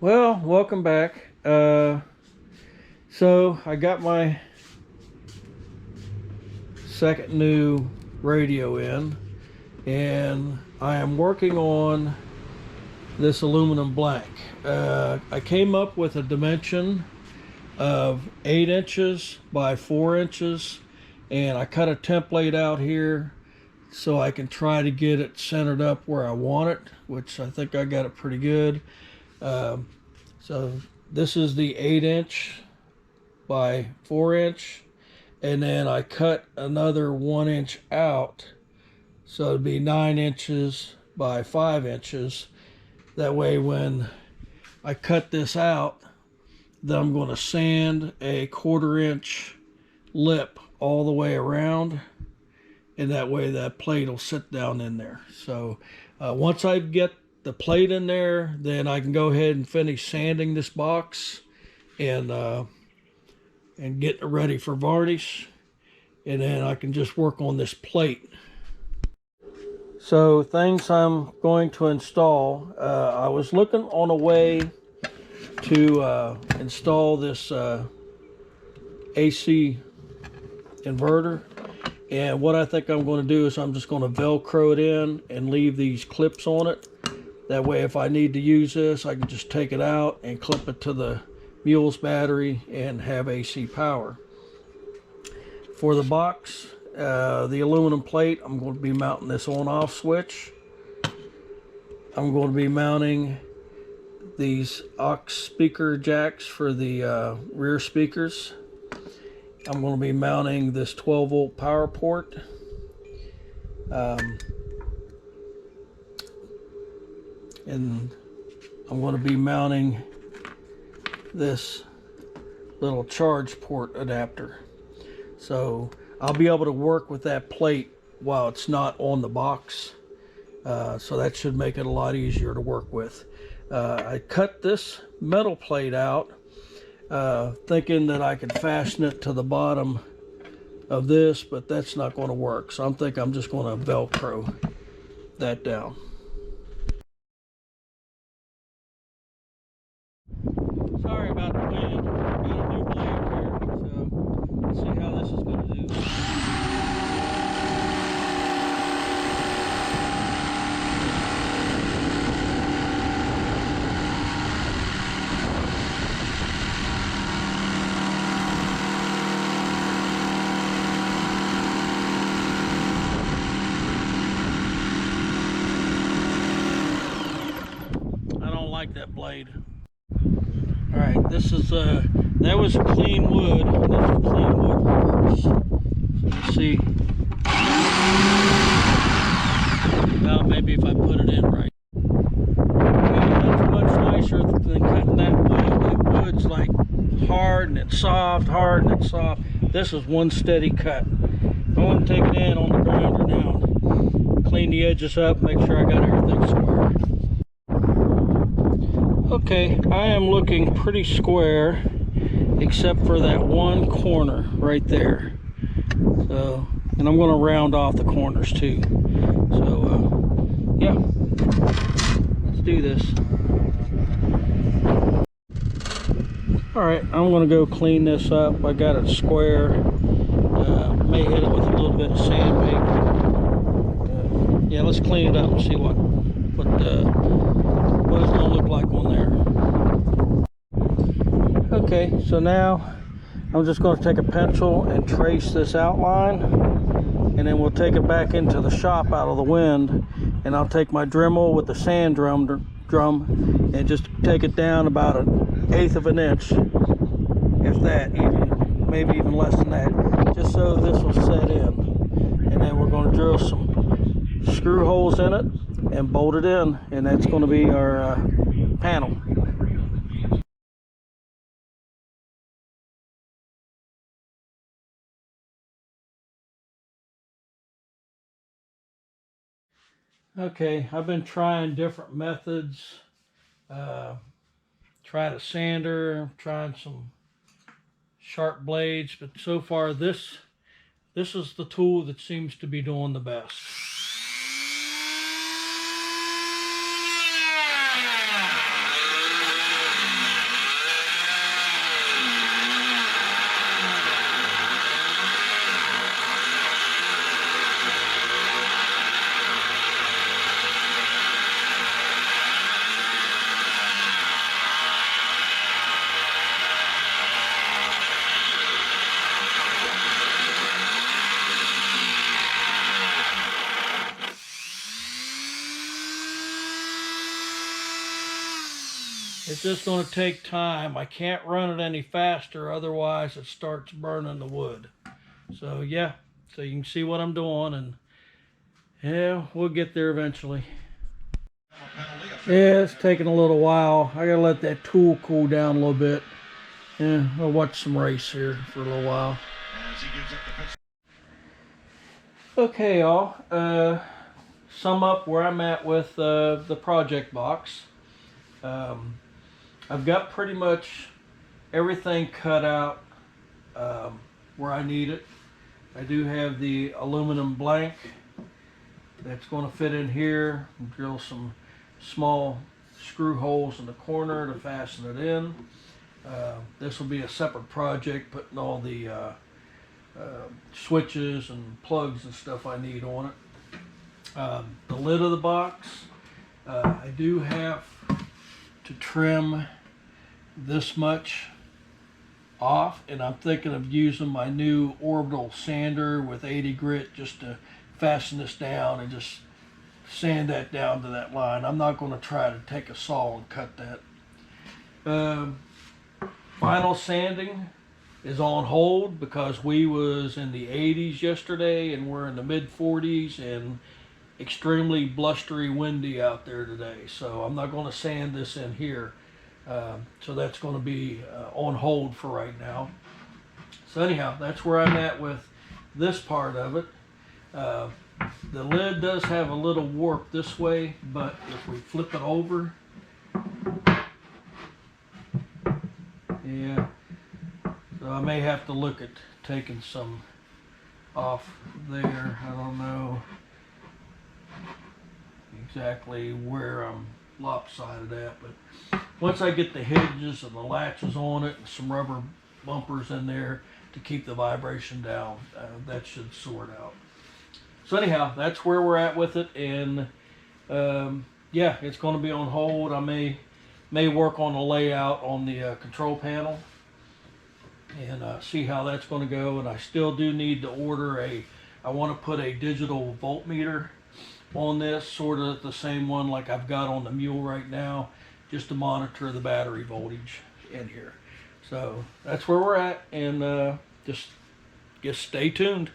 Well, welcome back. So I got my second new radio in, and I am working on this aluminum blank. I came up with a dimension of 8 inches by 4 inches, and I cut a template out here so I can try to get it centered up where I want it, which I think I got it pretty good. So this is the 8-inch by 4-inch, and then I cut another 1 inch out, so it'd be 9 inches by 5 inches. That way when I cut this out, then I'm going to sand a 1/4 inch lip all the way around, and that way that plate will sit down in there. So once I get the plate in there, then I can go ahead and finish sanding this box and get it ready for varnish, and then I can just work on this plate. So things I'm going to install, I was looking on a way to install this AC inverter, and what I think I'm going to do is I'm just going to Velcro it in and leave these clips on it. That way if I need to use this, I can just take it out and clip it to the mule's battery and have AC power. For the box, the aluminum plate, I'm going to be mounting this on-off switch. I'm going to be mounting these aux speaker jacks for the rear speakers. I'm going to be mounting this 12-volt power port. And I'm going to be mounting this little charge port adapter. So I'll be able to work with that plate while it's not on the box. So that should make it a lot easier to work with. I cut this metal plate out thinking that I could fasten it to the bottom of this, but that's not going to work. So I'm just going to Velcro that down. Sorry about the wind. Got a new blade here, so let's see how this is going to do. I don't like that blade. All right, this is that was clean wood. This is clean wood reverse. So you see, well, maybe if I put it in right. Okay, that's much nicer than cutting that wood. That wood's like hard and it's soft, hard and it's soft. This is one steady cut. I want to take it in on the grinder now, clean the edges up, make sure I got everything square. Okay, I am looking pretty square except for that one corner right there. So, and I'm going to round off the corners too. So, yeah, let's do this. All right, I'm going to go clean this up. I got it square. May hit it with a little bit of sandpaper. Yeah, let's clean it up and see what it's going to look like on there. Okay, so now I'm just going to take a pencil and trace this outline, and then we'll take it back into the shop out of the wind, and I'll take my Dremel with the sand drum and just take it down about 1/8 of an inch, if that, even maybe even less than that, just so this will set in. And then we're going to drill some screw holes in it and bolt it in, and that's going to be our panel. Okay, I've been trying different methods. Tried a sander, trying some sharp blades, but so far this is the tool that seems to be doing the best. It's just going to take time. I can't run it any faster, otherwise it starts burning the wood. So yeah, so you can see what I'm doing, and yeah, we'll get there eventually. Yeah, it's taking a little while. I gotta let that tool cool down a little bit. Yeah, I'll watch some race here for a little while. Okay, y'all. Sum up where I'm at with the project box. I've got pretty much everything cut out where I need it. I do have the aluminum blank that's going to fit in here. Drill some small screw holes in the corner to fasten it in. This will be a separate project, putting all the switches and plugs and stuff I need on it. The lid of the box, I do have to trim this much off, and I'm thinking of using my new orbital sander with 80 grit just to fasten this down and just sand that down to that line. I'm not going to try to take a saw and cut that. Final sanding is on hold because we was in the 80s yesterday and we're in the mid 40s and extremely blustery windy out there today. So I'm not going to sand this in here. So that's going to be on hold for right now. So anyhow, that's where I'm at with this part of it. The lid does have a little warp this way, but if we flip it over, yeah, so I may have to look at taking some off there. I don't know exactly where I'm lopsided at, but once I get the hinges and the latches on it and some rubber bumpers in there to keep the vibration down, that should sort out. So anyhow, that's where we're at with it, and yeah, it's going to be on hold. I may work on the layout on the control panel and see how that's going to go. And I still do need to order I want to put a digital voltmeter on this, sort of the same one like I've got on the mule right now, just to monitor the battery voltage in here. So that's where we're at, and just stay tuned.